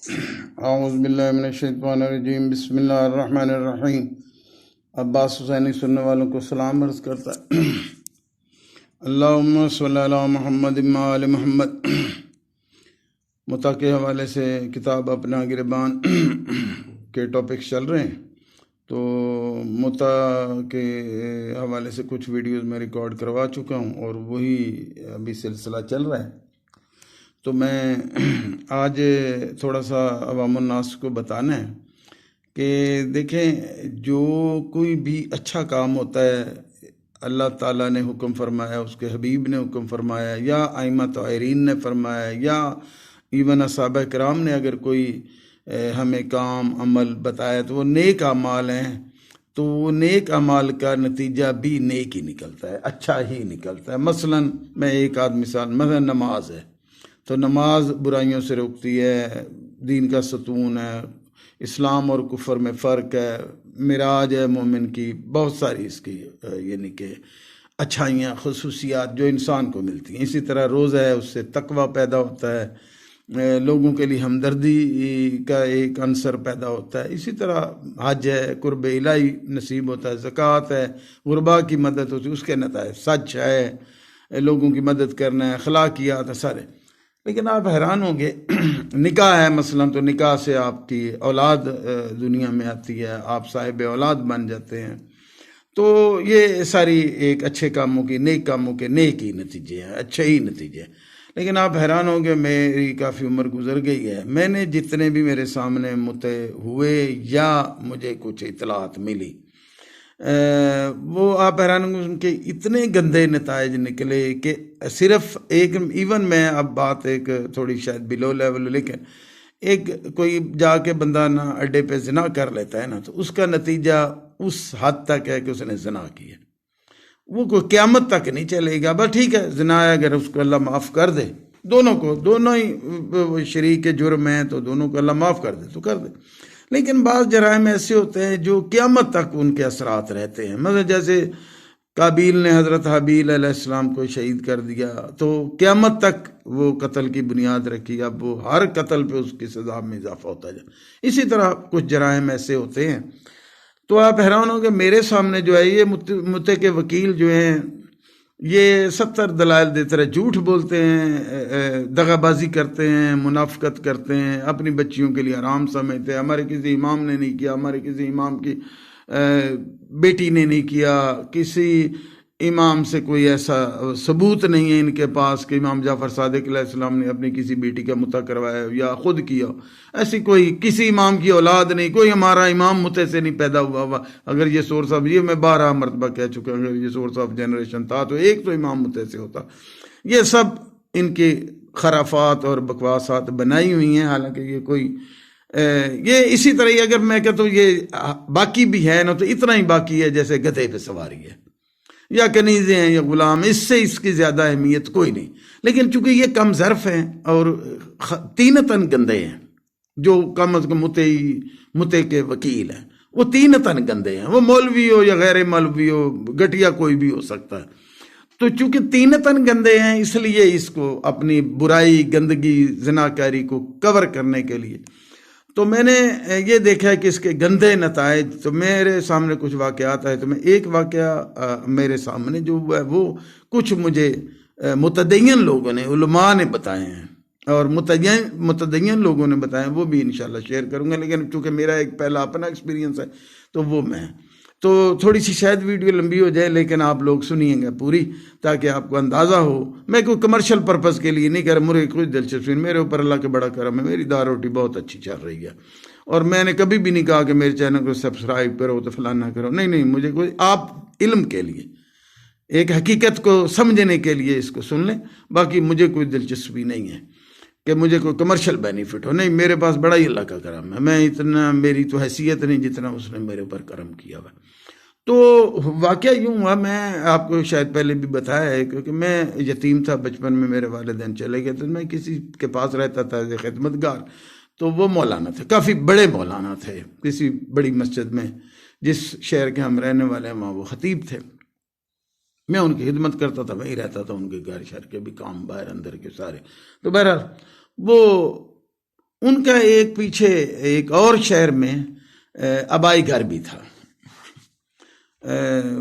اعوذ باللہ من الشیطان الرجیم، بسم اللہ الرحمن الرحیم۔ عباس حسینی سننے والوں کو سلام عرض کرتا ہے۔ اللہم صلی علی محمد وعلی محمد۔ متع کے حوالے سے کتاب اپنا گربان کے ٹاپکس چل رہے ہیں، تو متع کے حوالے سے کچھ ویڈیوز میں ریکارڈ کروا چکا ہوں اور وہی ابھی سلسلہ چل رہا ہے۔ تو میں آج تھوڑا سا عوام الناس کو بتانا ہے کہ دیکھیں، جو کوئی بھی اچھا کام ہوتا ہے اللہ تعالیٰ نے حکم فرمایا، اس کے حبیب نے حکم فرمایا، یا ائمہ طاہرین نے فرمایا، یا ایون صحابہ کرام نے اگر کوئی ہمیں کام عمل بتایا تو وہ نیک اعمال ہیں، تو وہ نیک اعمال کا نتیجہ بھی نیک ہی نکلتا ہے، اچھا ہی نکلتا ہے۔ مثلا میں ایک مثال، مثلا نماز ہے، تو نماز برائیوں سے روکتی ہے، دین کا ستون ہے، اسلام اور کفر میں فرق ہے، معراج ہے مومن کی، بہت ساری اس کی یعنی کہ اچھائیاں خصوصیات جو انسان کو ملتی ہیں۔ اسی طرح روزہ ہے، اس سے تقوی پیدا ہوتا ہے، لوگوں کے لیے ہمدردی کا ایک عنصر پیدا ہوتا ہے۔ اسی طرح حج ہے، قرب الہی نصیب ہوتا ہے، زکوٰۃ ہے، غربا کی مدد ہوتی ہے، اس کے نتائج، سچ ہے، لوگوں کی مدد کرنا ہے، اخلاقیات ہے سارے۔ لیکن آپ حیران ہوں گے، نکاح ہے مثلا، تو نکاح سے آپ کی اولاد دنیا میں آتی ہے، آپ صاحب اولاد بن جاتے ہیں، تو یہ ساری ایک اچھے کاموں کی، نیک کاموں کے نیک ہی نتیجے ہیں، اچھے ہی نتیجے ہیں۔ لیکن آپ حیران ہوں گے، میری کافی عمر گزر گئی ہے، میں نے جتنے بھی میرے سامنے متع ہوئے یا مجھے کچھ اطلاعات ملی، وہ آپ حیران ہوں گے، ان کے اتنے گندے نتائج نکلے کہ صرف ایک، ایون میں اب بات ایک تھوڑی شاید بلو لیول، لیکن ایک کوئی جا کے بندہ نا اڈے پہ زنا کر لیتا ہے نا، تو اس کا نتیجہ اس حد تک ہے کہ اس نے زنا کیا، وہ کوئی قیامت تک نہیں چلے گا۔ بس ٹھیک ہے، زنا ہے، اگر اس کو اللہ معاف کر دے، دونوں کو، دونوں ہی شریک جرم ہیں، تو دونوں کو اللہ معاف کر دے تو کر دے۔ لیکن بعض جرائم ایسے ہوتے ہیں جو قیامت تک ان کے اثرات رہتے ہیں، مثلا جیسے قابیل نے حضرت حابیل علیہ السلام کو شہید کر دیا، تو قیامت تک وہ قتل کی بنیاد رکھی، اب وہ ہر قتل پہ اس کی سزا میں اضافہ ہوتا جائے۔ اسی طرح کچھ جرائم ایسے ہوتے ہیں، تو آپ حیران ہوں گے، میرے سامنے جو ہے یہ متع کے وکیل جو ہیں، یہ 70 دلائل دیتے رہے، جھوٹ بولتے ہیں، دغا بازی کرتے ہیں، منافقت کرتے ہیں، اپنی بچیوں کے لیے حرام سمجھتے ہیں، ہمارے کسی امام نے نہیں کیا، ہمارے کسی امام کی بیٹی نے نہیں کیا، کسی امام سے کوئی ایسا ثبوت نہیں ہے ان کے پاس کہ امام جعفر صادق علیہ السلام نے اپنی کسی بیٹی کا متع کروایا یا خود کیا، ایسی کوئی کسی امام کی اولاد نہیں، کوئی ہمارا امام متع سے نہیں پیدا ہوا۔ اگر یہ سورس آف، یہ میں 12 مرتبہ کہہ چکا ہوں، اگر یہ سورس آف جنریشن تھا تو ایک تو امام متع سے ہوتا۔ یہ سب ان کی خرافات اور بکواسات بنائی ہوئی ہیں، حالانکہ یہ کوئی یہ اسی طرح ہی اگر میں کہتا ہوں یہ باقی بھی ہے نا، تو اتنا ہی باقی ہے جیسے گدھے پہ سواری ہے، یا کنیزیں ہیں یا غلام، اس سے اس کی زیادہ اہمیت کوئی نہیں۔ لیکن چونکہ یہ کم ظرف ہیں اور تینتاً گندے ہیں، جو کم از کم متع کے وکیل ہیں، وہ تینتاً گندے ہیں، وہ مولوی ہو یا غیر مولوی ہو، گٹیا کوئی بھی ہو سکتا ہے۔ تو چونکہ تینتاً گندے ہیں، اس لیے اس کو اپنی برائی، گندگی، زناکاری کو کور کرنے کے لیے، تو میں نے یہ دیکھا ہے کہ اس کے گندے نتائج، تو میرے سامنے کچھ واقعات آئے، تو میں ایک واقعہ میرے سامنے جو ہوا ہے وہ کچھ مجھے متدین لوگوں نے، علماء نے بتائے ہیں، اور متدین لوگوں نے بتائے ہیں، وہ بھی انشاءاللہ شیئر کروں گا۔ لیکن چونکہ میرا ایک پہلا اپنا ایکسپیرینس ہے تو وہ میں، تو تھوڑی سی شاید ویڈیو لمبی ہو جائے، لیکن آپ لوگ سنیے گا پوری، تاکہ آپ کو اندازہ ہو۔ میں کوئی کمرشل پرپس کے لیے نہیں کر رہا، مجھے کچھ دلچسپی نہیں، میرے اوپر اللہ کا بڑا کرم ہے، میری دال روٹی بہت اچھی چل رہی ہے، اور میں نے کبھی بھی نہیں کہا کہ میرے چینل کو سبسکرائب کرو تو فلانا کرو، نہیں، مجھے کوئی، آپ علم کے لیے، ایک حقیقت کو سمجھنے کے لیے اس کو سن لیں، باقی مجھے کوئی دلچسپی نہیں ہے کہ مجھے کوئی کمرشل بینیفٹ ہو، نہیں، میرے پاس بڑا ہی اللہ کا کرم ہے، میں اتنا، میری تو حیثیت نہیں جتنا اس نے میرے اوپر کرم کیا ہوا۔ تو واقعہ یوں ہوا، میں آپ کو شاید پہلے بھی بتایا ہے، کیونکہ میں یتیم تھا، بچپن میں میرے والدین چلے گئے، تو میں کسی کے پاس رہتا تھا ایز خدمت گار، تو وہ مولانا تھے، کافی بڑے مولانا تھے، کسی بڑی مسجد میں، جس شہر کے ہم رہنے والے ہیں وہاں وہ خطیب تھے، میں ان کی خدمت کرتا تھا، وہیں رہتا تھا، ان کے گھر شہر کے بھی کام باہر اندر کے سارے۔ تو بہرحال وہ ان کا ایک پیچھے ایک اور شہر میں آبائی گھر بھی تھا،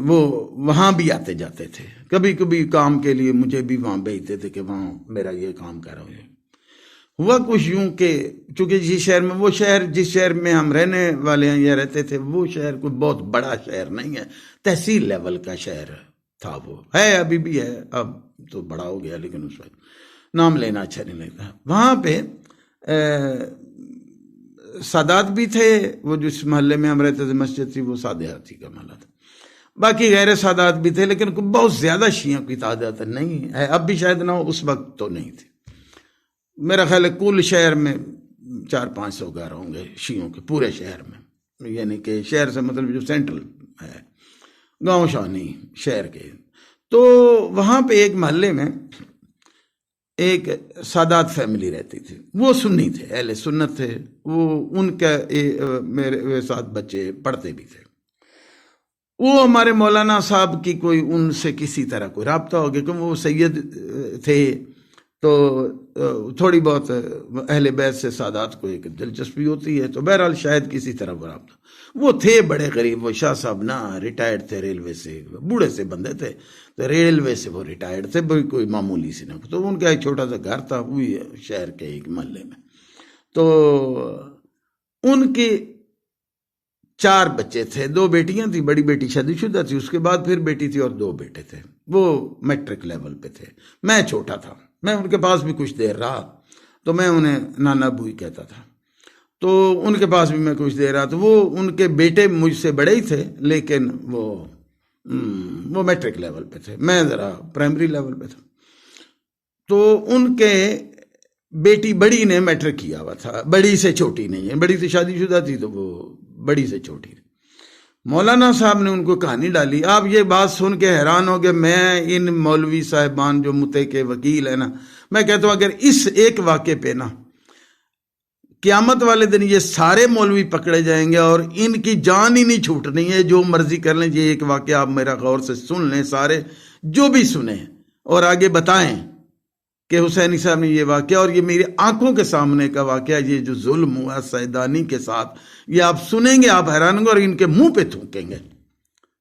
وہ وہاں بھی آتے جاتے تھے، کبھی کبھی کام کے لیے مجھے بھی وہاں بھیجتے تھے کہ وہاں میرا یہ کام کرو۔ ہوا کچھ یوں کہ چونکہ جس شہر میں وہ شہر جس شہر میں ہم رہنے والے ہیں یا رہتے تھے، وہ شہر کوئی بہت بڑا شہر نہیں ہے، تحصیل لیول کا شہر تھا، وہ ہے ابھی بھی ہے، اب تو بڑا ہو گیا لیکن اس وقت نام لینا اچھا نہیں لگتا۔ وہاں پہ سادات بھی تھے، وہ جس محلے میں ہم رہتے تھے مسجد تھی وہ ساداتی کا محلہ تھا، باقی غیر سادات بھی تھے، لیکن بہت زیادہ شیعوں کی تعداد نہیں ہے، اب بھی شاید نہ ہو، اس وقت تو نہیں تھی۔ میرا خیال ہے کل شہر میں 400-500 گھر ہوں گے شیعوں کے پورے شہر میں، یعنی کہ شہر سے مطلب جو سینٹرل ہے، گاؤں شاہ نہیں شہر کے۔ تو وہاں پہ ایک محلے میں ایک سادات فیملی رہتی تھی، وہ سنی تھے، اہل سنت تھے، وہ ان کا میرے ساتھ بچے پڑھتے بھی تھے۔ وہ ہمارے مولانا صاحب کی کوئی ان سے کسی طرح کوئی رابطہ ہو گیا، کیونکہ وہ سید تھے، تو تھوڑی بہت اہل بیت سے سادات کو ایک دلچسپی ہوتی ہے، تو بہرحال شاید کسی طرح وہ رابطہ۔ وہ تھے بڑے غریب، وہ شاہ صاحب نا ریٹائرڈ تھے ریلوے سے، بوڑھے سے بندے تھے، تو ریلوے سے وہ ریٹائرڈ تھے، کوئی معمولی سی نہ، تو ان کا ایک چھوٹا سا گھر تھا وہی شہر کے ایک محلے میں۔ تو ان کے 4 بچے تھے، 2 بیٹیاں تھیں، بڑی بیٹی شادی شدہ تھی، اس کے بعد پھر بیٹی تھی اور 2 بیٹے تھے، وہ میٹرک لیول پہ تھے، میں چھوٹا تھا، میں ان کے پاس بھی کچھ دیر رہا، تو میں انہیں نانا بوئی کہتا تھا، تو ان کے پاس بھی میں کچھ دیر رہا، تو وہ ان کے بیٹے مجھ سے بڑے ہی تھے، لیکن وہ میٹرک لیول پہ تھے، میں ذرا پرائمری لیول پہ تھا۔ تو ان کے بیٹی بڑی نے میٹرک کیا ہوا تھا، بڑی سے چھوٹی نہیں ہے، بڑی سے شادی شدہ تھی، تو وہ بڑی سے چھوٹی۔ مولانا صاحب نے ان کو کہانی ڈالی، آپ یہ بات سن کے حیران ہو گئے، میں ان مولوی صاحبان جو متے کے وکیل ہیں نا، میں کہتا ہوں اگر اس ایک واقعے پہ نا قیامت والے دن یہ سارے مولوی پکڑے جائیں گے اور ان کی جان ہی نہیں چھوٹنی ہے، جو مرضی کر لیں، یہ ایک واقعہ آپ میرا غور سے سن لیں، سارے جو بھی سنیں اور آگے بتائیں کہ حسینی صاحب نے یہ واقعہ، اور یہ میری آنکھوں کے سامنے کا واقعہ، یہ جو ظلم ہوا سیدانی کے ساتھ، یہ آپ سنیں گے آپ حیران ہوں گے اور ان کے منہ پہ تھوکیں گے۔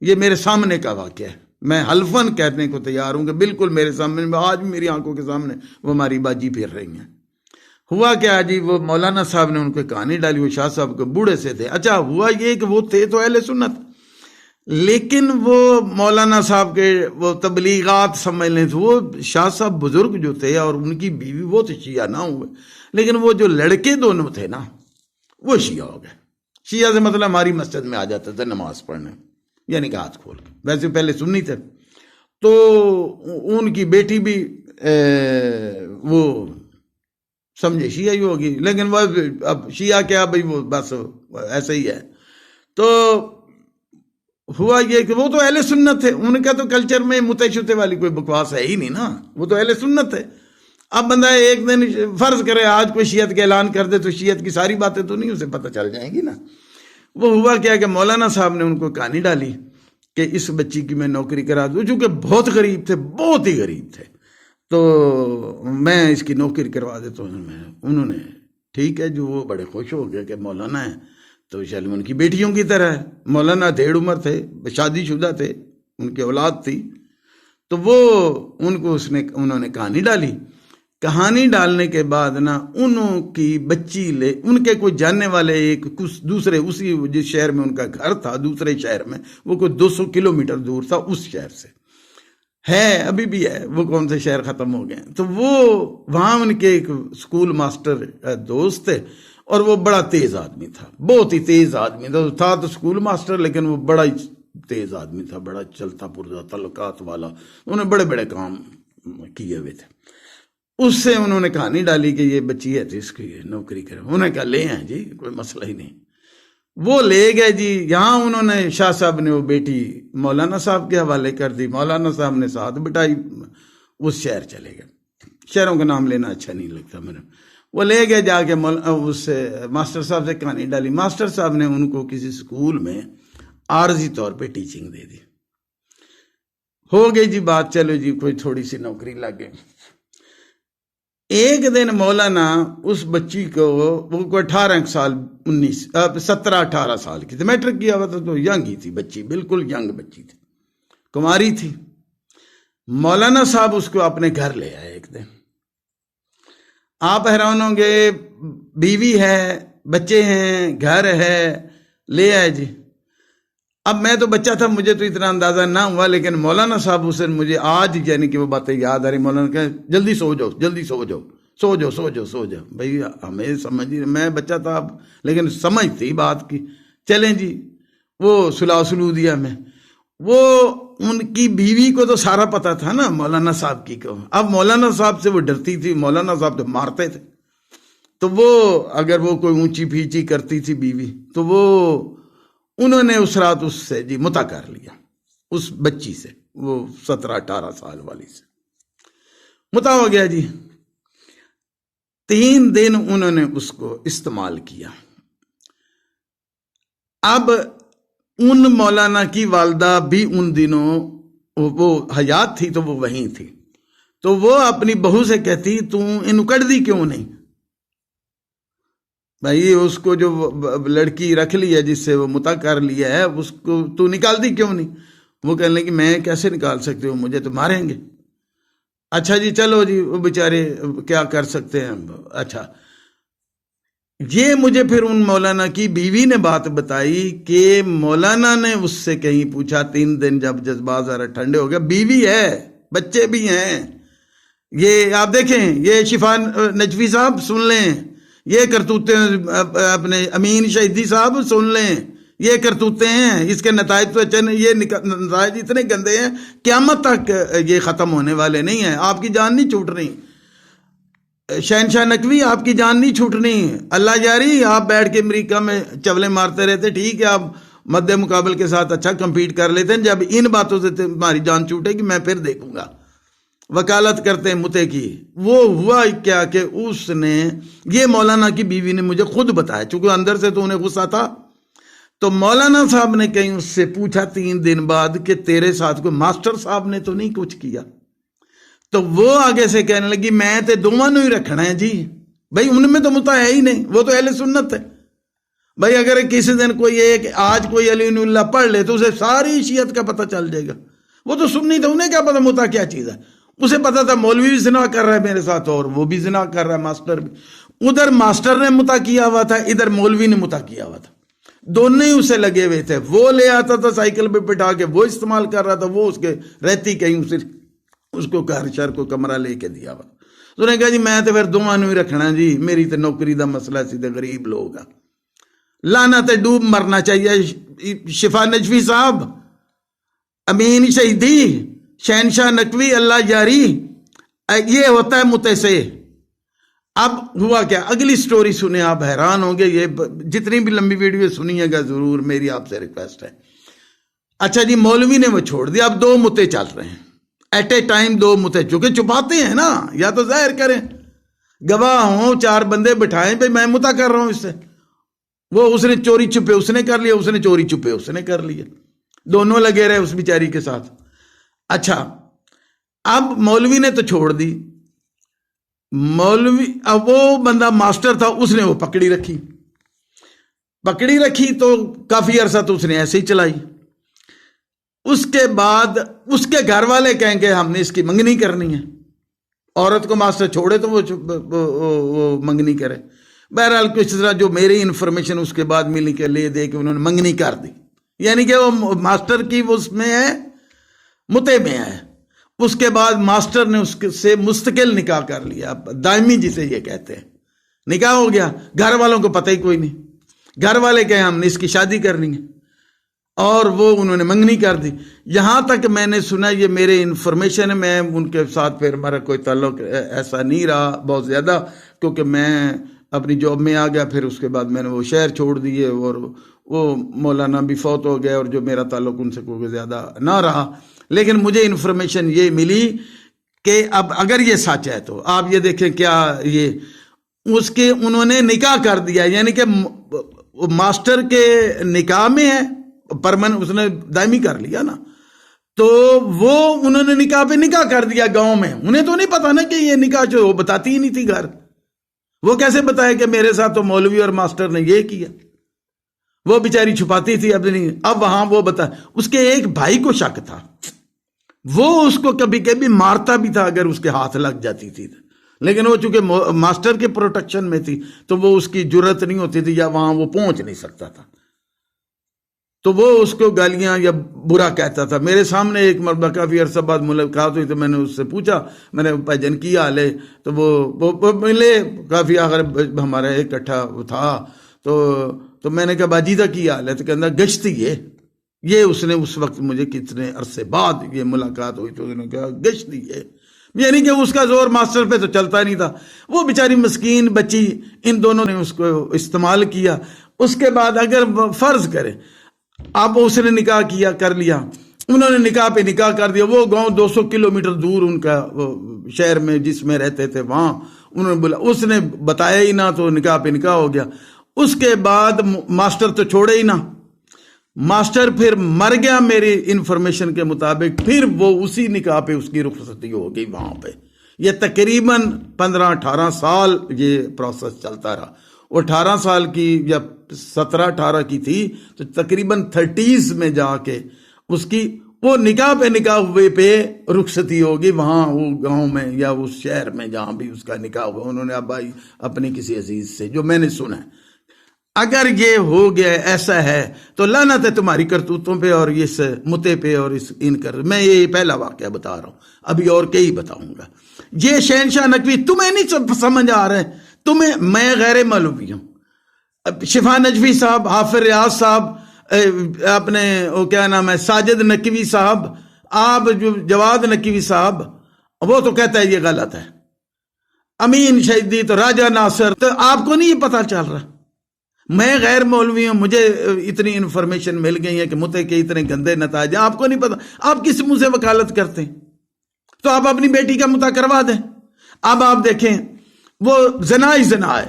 یہ میرے سامنے کا واقعہ ہے، میں حلفاً کہنے کو تیار ہوں کہ بالکل میرے سامنے، آج بھی میری آنکھوں کے سامنے وہ ہماری باجی پھر رہی ہیں۔ ہوا کیا جی، وہ مولانا صاحب نے ان کو کہانی ڈالی، وہ شاہ صاحب کے بوڑھے سے تھے۔ اچھا ہوا یہ کہ وہ تھے تو اہل سنت، لیکن وہ مولانا صاحب کے وہ تبلیغات سمجھ لیں، وہ شاہ صاحب بزرگ جو تھے اور ان کی بیوی وہ تو شیعہ نہ ہوئے، لیکن وہ جو لڑکے دونوں تھے نا وہ شیعہ ہو گئے۔ شیعہ سے مطلب ہماری مسجد میں آ جاتے تھے نماز پڑھنے، یعنی کہ ہاتھ کھول کے، ویسے پہلے سنی تھے۔ تو ان کی بیٹی بھی وہ سمجھے شیعہ ہی ہوگی، لیکن وہ اب شیعہ کیا بھائی، وہ بس ایسے ہی ہے۔ تو ہوا یہ کہ وہ تو اہل سنت تھے، ان کا تو کلچر میں متے شتے والی کوئی بکواس ہے ہی نہیں نا، وہ تو اہل سنت تھے۔ اب بندہ ایک دن فرض کرے آج کوئی شیعت کا اعلان کر دے تو شیعت کی ساری باتیں تو نہیں اسے پتہ چل جائیں گی نا۔ وہ ہوا کیا کہ مولانا صاحب نے ان کو کہانی ڈالی کہ اس بچی کی میں نوکری کرا دوں، چونکہ بہت غریب تھے، بہت ہی غریب تھے، تو میں اس کی نوکری کروا دیتا ہوں۔ انہوں نے ٹھیک ہے جو، وہ بڑے خوش ہو گئے کہ مولانا ہے تو چل ان کی بیٹیوں کی طرح ہے۔ مولانا 1.5 عمر تھے، شادی شدہ تھے، ان کی اولاد تھی، تو وہ ان کو انہوں نے کہانی ڈالی۔ کہانی ڈالنے کے بعد نا انہوں کی بچی ان کے کوئی جاننے والے ایک دوسرے اسی جس شہر میں ان کا گھر تھا، دوسرے شہر میں، وہ کوئی 200 کلومیٹر دور تھا اس شہر سے، ہے ابھی بھی ہے، وہ کون سے شہر ختم ہو گئے، تو وہ وہاں ان کے ایک سکول ماسٹر دوست تھے، اور وہ بڑا تیز آدمی تھا، بہت ہی تیز آدمی تھا تو سکول ماسٹر، لیکن وہ بڑا ہی تیز آدمی تھا، بڑا چلتا پرزا تعلقات والا، انہوں نے بڑے بڑے کام کیے ہوئے تھے۔ اس سے انہوں نے کہانی ڈالی کہ یہ بچی ہے جس کی نوکری کرے، انہوں نے کہا لے ہیں جی، کوئی مسئلہ ہی نہیں، وہ لے گئے جی۔ یہاں انہوں نے شاہ صاحب نے وہ بیٹی مولانا صاحب کے حوالے کر دی، مولانا صاحب نے ساتھ بٹائی، اس شہر چلے گئے، شہروں کا نام لینا اچھا نہیں لگتا میرے، وہ لے گئے جا کے اس ماسٹر صاحب سے کہانی ڈالی، ماسٹر صاحب نے ان کو کسی سکول میں عارضی طور پہ ٹیچنگ دے دی، ہو گئی جی بات، چلو جی کوئی تھوڑی سی نوکری لگ گئی۔ ایک دن مولانا اس بچی کو، وہ کوئی 18 سال 17-18 سال کی تھی، میٹرک کیا ہوا تھا تو ینگ ہی تھی بچی، بالکل ینگ بچی تھی، کماری تھی۔ مولانا صاحب اس کو اپنے گھر لے آئے ایک دن۔ آپ حیران ہوں گے، بیوی ہے، بچے ہیں، گھر ہے، لے آئے جی۔ اب میں تو بچہ تھا، مجھے تو اتنا اندازہ نہ ہوا، لیکن مولانا صاحب اسے مجھے آج یعنی کہ وہ باتیں یاد آ رہی۔ مولانا کہا جلدی سو جاؤ، جلدی سو جاؤ، سو جاؤ، سو جاؤ، سو جاؤ۔ بھائی ہمیں سمجھ، میں بچہ تھا اب، لیکن سمجھ تھی بات کی۔ چلیں جی، وہ سلا سلو دیا میں۔ وہ ان کی بیوی کو تو سارا پتا تھا نا مولانا صاحب کی کو۔ اب مولانا صاحب سے وہ ڈرتی تھی، مولانا صاحب تو مارتے تھے، تو وہ اگر وہ کوئی اونچی پھیچی کرتی تھی بیوی تو وہ انہوں نے اس رات اس سے جی متا کر لیا، اس بچی سے، وہ 17-18 سال والی سے متا ہو گیا جی۔ 3 دن انہوں نے اس کو استعمال کیا۔ اب ان مولانا کی والدہ بھی ان دنوں وہ حیات تھی تو وہ وہیں تھی، تو وہ اپنی بہو سے کہتی تو نکڑ دی کیوں نہیں؟ بھائی اس کو جو لڑکی رکھ لی ہے جس سے وہ متا کر لیا ہے، اس کو تو نکال دی کیوں نہیں؟ وہ کہنے لگی میں کیسے نکال سکتی ہوں، مجھے تو ماریں گے۔ اچھا جی چلو جی، وہ بیچارے کیا کر سکتے ہیں۔ اچھا، یہ مجھے پھر ان مولانا کی بیوی نے بات بتائی کہ مولانا نے اس سے کہیں پوچھا 3 دن جب جذبات ذرا ٹھنڈے ہو گئے، بیوی ہے، بچے بھی ہیں، یہ آپ دیکھیں، یہ شفا نجوی صاحب سن لیں، یہ کرتوتے اپنے امین شہیدی صاحب سن لیں، یہ کرتوتے ہیں، اس کے نتائج تو اچھے نہیں، یہ نتائج اتنے گندے ہیں قیامت تک یہ ختم ہونے والے نہیں ہیں، آپ کی جان نہیں چھوٹ رہی۔ شہنشاہ نقوی آپ کی جان نہیں چھوٹنی، اللہ جاری آپ بیٹھ کے امریکہ میں چولے مارتے رہتے، ٹھیک ہے آپ مد مقابل کے ساتھ اچھا کمپیٹ کر لیتے ہیں، جب ان باتوں سے تمہاری جان چھوٹے گی میں پھر دیکھوں گا۔ وکالت کرتے ہیں متے کی۔ وہ ہوا کیا کہ اس نے، یہ مولانا کی بیوی نے مجھے خود بتایا، چونکہ اندر سے تو انہیں غصہ تھا، تو مولانا صاحب نے کہیں اس سے پوچھا 3 دن بعد کہ تیرے ساتھ کوئی ماسٹر صاحب نے تو نہیں کچھ کیا؟ تو وہ آگے سے کہنے لگی میں تے دونوں ہی رکھنا ہے جی، بھائی ان میں تو متا ہے ہی نہیں، وہ تو اہل سنت ہے۔ بھائی اگر کسی دن کوئی ایک آج کوئی علی اللہ پڑھ لے تو اسے ساری شیعت کا پتہ چل جائے گا، وہ تو سنی تھا، انہیں کیا پتا متا کیا چیز ہے، اسے پتا تھا مولوی بھی زنا کر رہا ہے میرے ساتھ اور وہ بھی زنا کر رہا ہے، ماسٹر بھی، ادھر ماسٹر نے متا کیا ہوا تھا، ادھر مولوی نے متا کیا ہوا تھا، دونوں ہی اسے لگے ہوئے تھے، وہ لے آتا تھا سائیکل پہ بٹھا کے، وہ استعمال کر رہا تھا، وہ اس کے رہتی کہیں اس کو گھر شہر کو کمرہ لے کے دیا ہوا۔ تو نے کہا جی میں تو پھر دونوں ہی رکھنا جی، میری تو نوکری دا مسئلہ سیدھے غریب لوگ ہیں، لانا تے ڈوب مرنا چاہیے۔ شفا نجوی صاحب، امین شہیدی، شہنشاہ نقوی، اللہ جاری، یہ ہوتا ہے متے سے۔ اب ہوا کیا، اگلی سٹوری سنیں، آپ حیران ہوں گے، یہ جتنی بھی لمبی ویڈیو سنیے گا ضرور، میری آپ سے ریکویسٹ ہے۔ اچھا جی مولوی نے وہ چھوڑ دیا، اب 2 متے چل رہے ہیں ایٹ اے ٹائم، 2 متے، چونکہ چھپاتے ہیں نا، یا تو ظاہر کریں، گواہ ہوں، 4 بندے بٹھائیں بھائی میں متا کر رہا ہوں اس سے، وہ اس نے چوری چھپے اس نے کر لیا، اس نے چوری چھپے اس نے کر لیا، دونوں لگے رہے اس بیچاری کے ساتھ۔ اچھا اب مولوی نے تو چھوڑ دی، مولوی اب وہ بندہ ماسٹر تھا، اس نے وہ پکڑی رکھی تو کافی عرصہ تو اس نے ایسے ہی چلائی۔ اس کے بعد اس کے گھر والے کہیں گے ہم نے اس کی منگنی کرنی ہے، عورت کو ماسٹر چھوڑے تو وہ منگنی کرے۔ بہرحال کس طرح جو میری انفارمیشن اس کے بعد ملی کہ لے دے کے انہوں نے منگنی کر دی، یعنی کہ وہ ماسٹر کی اس میں ہے، متے میں ہے۔ اس کے بعد ماسٹر نے اس سے مستقل نکاح کر لیا، دائمی جسے یہ کہتے ہیں، نکاح ہو گیا، گھر والوں کو پتہ ہی کوئی نہیں، گھر والے کہیں ہم نے اس کی شادی کرنی ہے، اور وہ انہوں نے منگنی کر دی۔ یہاں تک میں نے سنا، یہ میرے انفارمیشن ہے، میں ان کے ساتھ پھر ہمارا کوئی تعلق ایسا نہیں رہا بہت زیادہ، کیونکہ میں اپنی جاب میں آ گیا، پھر اس کے بعد میں نے وہ شہر چھوڑ دیے، اور وہ مولانا بھی فوت ہو گیا، اور جو میرا تعلق ان سے کوئی زیادہ نہ رہا۔ لیکن مجھے انفارمیشن یہ ملی کہ اب اگر یہ سچ ہے تو آپ یہ دیکھیں کیا، یہ اس کے انہوں نے نکاح کر دیا، یعنی کہ ماسٹر کے نکاح میں ہے، پرمن اس نے دائمی کر لیا نا، تو وہ انہوں نے نکاح پہ نکاح کر دیا گاؤں میں. انہیں تو نہیں پتا نا کہ یہ نکاح جو وہ بتاتی ہی نہیں تھی گھر. وہ کیسے بتائے کہ میرے ساتھ تو مولوی اور ماسٹر نے یہ کیا. وہ بیچاری چھپاتی تھی اب وہاں وہ بتا. اس کے ایک بھائی کو شک تھا, وہ اس کو کبھی کبھی مارتا بھی تھا اگر اس کے ہاتھ لگ جاتی تھی, لیکن وہ چونکہ ماسٹر کے پروٹیکشن میں تھی تو وہ اس کی جرت نہیں ہوتی تھی یا وہاں وہ پہنچ نہیں سکتا تھا, تو وہ اس کو گالیاں یا برا کہتا تھا. میرے سامنے ایک مرتبہ کافی عرصہ بعد ملاقات ہوئی تو میں نے اس سے پوچھا, میں نے بھائی جان کی حال ہے, تو وہ ملے کافی آخر ہمارا اکٹھا تھا, تو میں نے کہا باجی دا کی حال ہے, تو کہنا گشتی ہے. یہ اس نے اس وقت مجھے کتنے عرصے بعد یہ ملاقات ہوئی تو اس نے کہا گشتی ہے, یعنی کہ اس کا زور ماسٹر پہ تو چلتا نہیں تھا. وہ بیچاری مسکین بچی, ان دونوں نے اس کو استعمال کیا. اس کے بعد اگر فرض کرے اب اس نے نکاح کیا کر لیا, انہوں نے نکاح پہ نکاح کر دیا. وہ گاؤں 200 کلومیٹر دور ان کا شہر میں جس میں رہتے تھے وہاں انہوں نے بولا, اس نے بتایا ہی نہ, تو نکاح پہ نکاح ہو گیا. اس کے بعد ماسٹر تو چھوڑے ہی نہ, ماسٹر پھر مر گیا میری انفارمیشن کے مطابق. پھر وہ اسی نکاح پہ اس کی رخصتی ہو گئی وہاں پہ. یہ تقریباً 15-18 سال یہ پروسیس چلتا رہا. وہ 18 سال کی یا 17-18 کی تھی تو تقریباً 30s میں جا کے اس کی وہ نکاح پہ نکاح ہوئے پہ رخصتی ہوگی وہاں وہ گاؤں میں یا اس شہر میں جہاں بھی اس کا نکاح ہوا. انہوں نے اب اپنی کسی عزیز سے, جو میں نے سنا ہے. اگر یہ ہو گیا ایسا ہے تو لعنت ہے تمہاری کرتوتوں پہ اور اس متے پہ اور اس ان کر. میں یہ پہلا واقعہ بتا رہا ہوں, ابھی اور کئی بتاؤں گا. یہ شہنشاہ نقوی تمہیں نہیں سمجھ آ رہے, تمہیں میں غیر مولوی ہوں. شفا نجوی صاحب, حافظ ریاض صاحب, اپنے وہ کیا نام ہے ساجد نقوی صاحب, آپ جواد نقوی صاحب, وہ تو کہتا ہے یہ غلط ہے. امین شہیدی تو راجہ ناصر, تو آپ کو نہیں یہ پتہ چل رہا. میں غیر مولوی ہوں, مجھے اتنی انفارمیشن مل گئی ہے کہ متے کے اتنے گندے نتائج ہیں, آپ کو نہیں پتا. آپ کس منہ سے وکالت کرتے ہیں؟ تو آپ اپنی بیٹی کا متا کروا دیں. اب آپ دیکھیں وہ زنا ہی زنا ہے,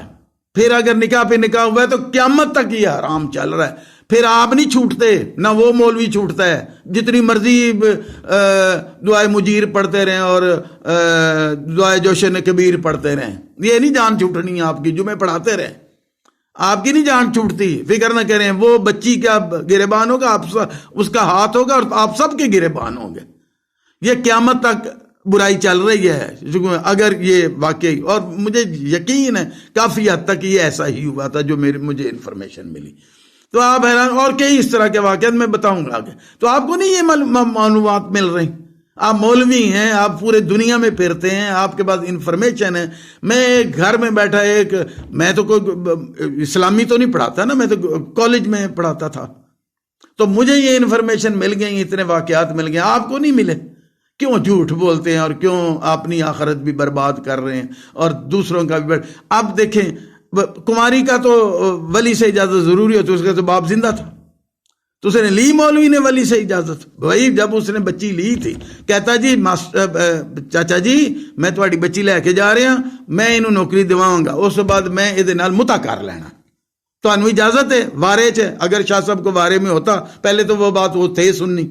پھر اگر نکاح پہ نکاح ہوا ہے تو قیامت تک یہ حرام چل رہا ہے. پھر آپ نہیں چھوٹتے, نہ وہ مولوی چھوٹتا ہے, جتنی مرضی دعائے مجیر پڑھتے رہیں اور دعائے جوشن کبیر پڑھتے رہیں, یہ نہیں جان چھوٹنی ہے آپ کی. جمعے پڑھاتے رہیں, آپ کی نہیں جان چھوٹتی. فکر نہ کریں, وہ بچی کا گریبان ہوگا, اس کا ہاتھ ہوگا اور آپ سب کے گریبان ہوں گے. یہ قیامت تک برائی چل رہی ہے اگر یہ واقعی, اور مجھے یقین ہے کافی حد تک یہ ایسا ہی ہوا تھا جو مجھے انفارمیشن ملی. تو آپ حیران, اور کئی اس طرح کے واقعات میں بتاؤں گا آگے. تو آپ کو نہیں یہ معلومات مل رہی. آپ مولوی ہیں, آپ پورے دنیا میں پھرتے ہیں, آپ کے پاس انفارمیشن ہے. میں گھر میں بیٹھا میں تو کوئی اسلامی تو نہیں پڑھاتا نا, میں تو کالج میں پڑھاتا تھا, تو مجھے یہ انفارمیشن مل گئی, اتنے واقعات مل گئے. آپ کو نہیں ملے. کیوں جھوٹ بولتے ہیں اور کیوں اپنی آخرت بھی برباد کر رہے ہیں اور دوسروں کا بھی اب دیکھیں, کماری کا تو ولی سے اجازت ضروری ہوتی, اس کا تو باپ زندہ تھا, تو اس نے لی مولوی نے ولی سے اجازت. وہی جب اس نے بچی لی تھی, کہتا جی چاچا جی میں تھوڑی بچی لے کے جا رہا, میں انہوں نوکری دواؤں گا, اس بعد میں یہ متا کر لینا, تو انہوں اجازت ہے وارے چ. اگر شاہ صاحب کو وارے میں ہوتا, پہلے تو وہ بات وہ تھے سننی,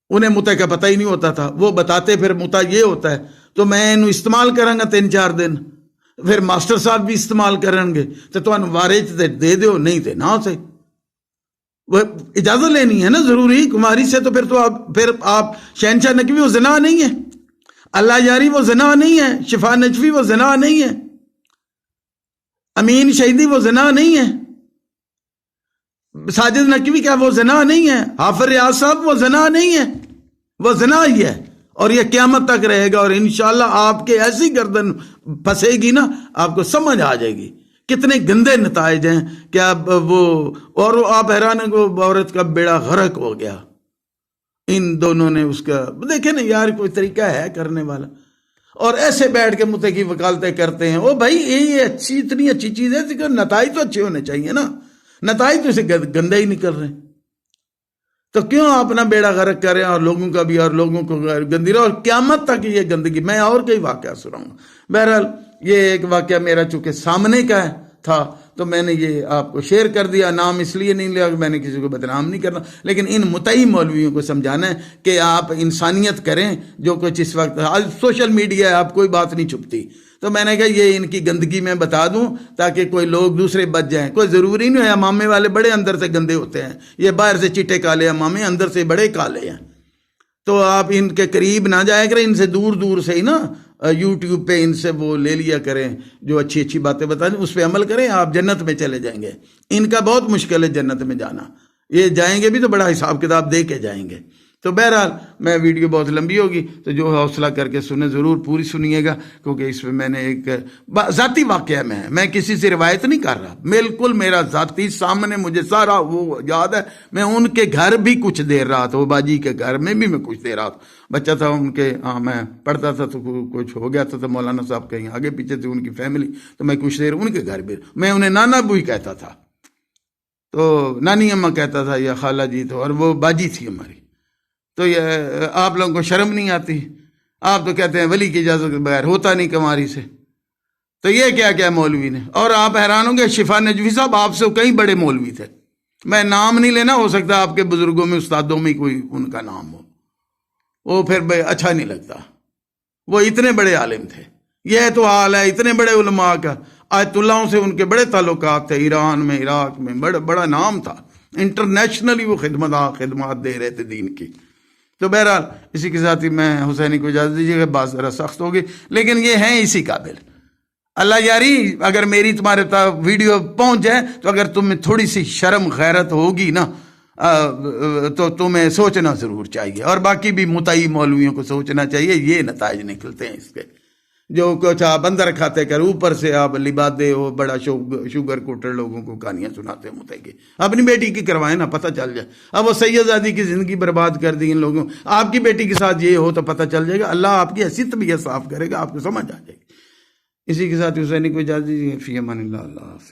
انہیں متا کا پتہ ہی نہیں ہوتا تھا. وہ بتاتے پھر متا یہ ہوتا ہے, تو میں انہوں استعمال کروں گا 3-4 دن, پھر ماسٹر صاحب بھی استعمال کریں گے, تو انہوں وارے دے دیو, نہیں تے نہ سے. وہ اجازت لینی ہے نا ضروری کماری سے. تو پھر آپ شہنشاہ نقوی وہ زنا نہیں ہے, اللہ یاری وہ زنا نہیں ہے, شفا نجوی وہ زنا نہیں ہے, امین شہیدی وہ زنا نہیں ہے, ساجد نقوی کا وہ زنا نہیں ہے, حافظ ریاض صاحب وہ زنا نہیں ہے, وہ زنا ہی ہے. اور یہ قیامت تک رہے گا, اور انشاءاللہ آپ کے ایسی گردن پھنسے گی نا, آپ کو سمجھ آ جائے گی کتنے گندے نتائج ہیں. کیا وہ, اور آپ حیران ہیں وہ عورت کا بیڑا غرق ہو گیا. ان دونوں نے اس کا دیکھیں نا یار, کوئی طریقہ ہے کرنے والا, اور ایسے بیٹھ کے متے کی وکالتیں کرتے ہیں. او بھائی یہ اچھی, اتنی اچھی چیز ہے, نتائج تو اچھے ہونے چاہیے نا, نتائج تو اسے گندے ہی نکل رہے ہیں. تو کیوں اپنا بیڑا غرق کریں اور لوگوں کا بھی, اور لوگوں کو گندی رہے, اور قیامت تک یہ گندگی. میں اور کئی واقعہ سناؤں گا. بہرحال یہ ایک واقعہ میرا چونکہ سامنے کا تھا تو میں نے یہ آپ کو شیئر کر دیا. نام اس لیے نہیں لیا کہ میں نے کسی کو بدنام نہیں کرنا, لیکن ان متعی مولویوں کو سمجھانا ہے کہ آپ انسانیت کریں. جو کچھ اس وقت آج سوشل میڈیا ہے, آپ کوئی بات نہیں چھپتی, تو میں نے کہا یہ ان کی گندگی میں بتا دوں تاکہ کوئی لوگ دوسرے بچ جائیں. کوئی ضروری نہیں ہے, امامے والے بڑے اندر سے گندے ہوتے ہیں, یہ باہر سے چٹے کالے امامے, اندر سے بڑے کالے ہیں. تو آپ ان کے قریب نہ جایا کریں, ان سے دور دور سے ہی نا یوٹیوب پہ ان سے وہ لے لیا کریں جو اچھی اچھی باتیں بتائیں, اس پہ عمل کریں, آپ جنت میں چلے جائیں گے. ان کا بہت مشکل ہے جنت میں جانا, یہ جائیں گے بھی تو بڑا حساب کتاب دے کے جائیں گے. تو بہرحال میں ویڈیو بہت لمبی ہوگی, تو جو حوصلہ کر کے سنیں ضرور پوری سنیے گا, کیونکہ اس میں میں نے ایک ذاتی واقعہ میں کسی سے روایت نہیں کر رہا, بالکل میرا ذاتی سامنے مجھے سارا وہ یاد ہے. میں ان کے گھر بھی کچھ دیر رہا تھا, وہ باجی کے گھر میں بھی میں کچھ دیر رہا تھا, بچہ تھا ان کے, میں پڑھتا تھا تو کچھ ہو گیا تھا, تو مولانا صاحب کہیں آگے پیچھے تھے ان کی فیملی, تو میں کچھ دیر ان کے گھر بھی, میں انہیں نانا بوئی کہتا تھا, تو نانی اماں کہتا تھا یا خالہ جی, تو اور وہ باجی تھی ہماری. تو یہ آپ لوگوں کو شرم نہیں آتی, آپ تو کہتے ہیں ولی کی اجازت کے بغیر ہوتا نہیں کماری سے. تو یہ کیا کیا مولوی نے, اور آپ حیران ہوں گے شفا نجوی صاحب آپ سے کئی بڑے مولوی تھے, میں نام نہیں لینا, ہو سکتا آپ کے بزرگوں میں استادوں میں کوئی ان کا نام ہو, وہ پھر اچھا نہیں لگتا. وہ اتنے بڑے عالم تھے, یہ تو حال ہے اتنے بڑے علماء کا, آیت اللہوں سے ان کے بڑے تعلقات تھے, ایران میں عراق میں بڑا نام تھا, انٹرنیشنلی وہ خدمات دے رہے تھے دین کی. تو بہرحال اسی کے ساتھ ہی میں حسینی کو اجازت دیجیے گا, بات ذرا سخت ہوگی لیکن یہ ہیں اسی قابل. اللہ یاری اگر میری تمہارے ویڈیو پہنچ جائے تو اگر تم میں تھوڑی سی شرم غیرت ہوگی نا تو تمہیں سوچنا ضرور چاہیے, اور باقی بھی متعی مولویوں کو سوچنا چاہیے. یہ نتائج نکلتے ہیں اس کے, جو کچھ آپ اندر کھاتے کر اوپر سے آپ لبادے ہو, بڑا شوگر کوٹر لوگوں کو کہانیاں سناتے متے کی. اپنی بیٹی کی کروائیں نا, پتہ چل جائے. اب وہ سیدزادی کی زندگی برباد کر دی ان لوگوں, آپ کی بیٹی کے ساتھ یہ ہو تو پتہ چل جائے گا, اللہ آپ کی ایسی طبیعت صاف کرے گا, آپ کو سمجھ آ جائے گی. اسی کے ساتھ حسینی کو اجازت دیجیے, فی امان اللہ. اللہ حافظ.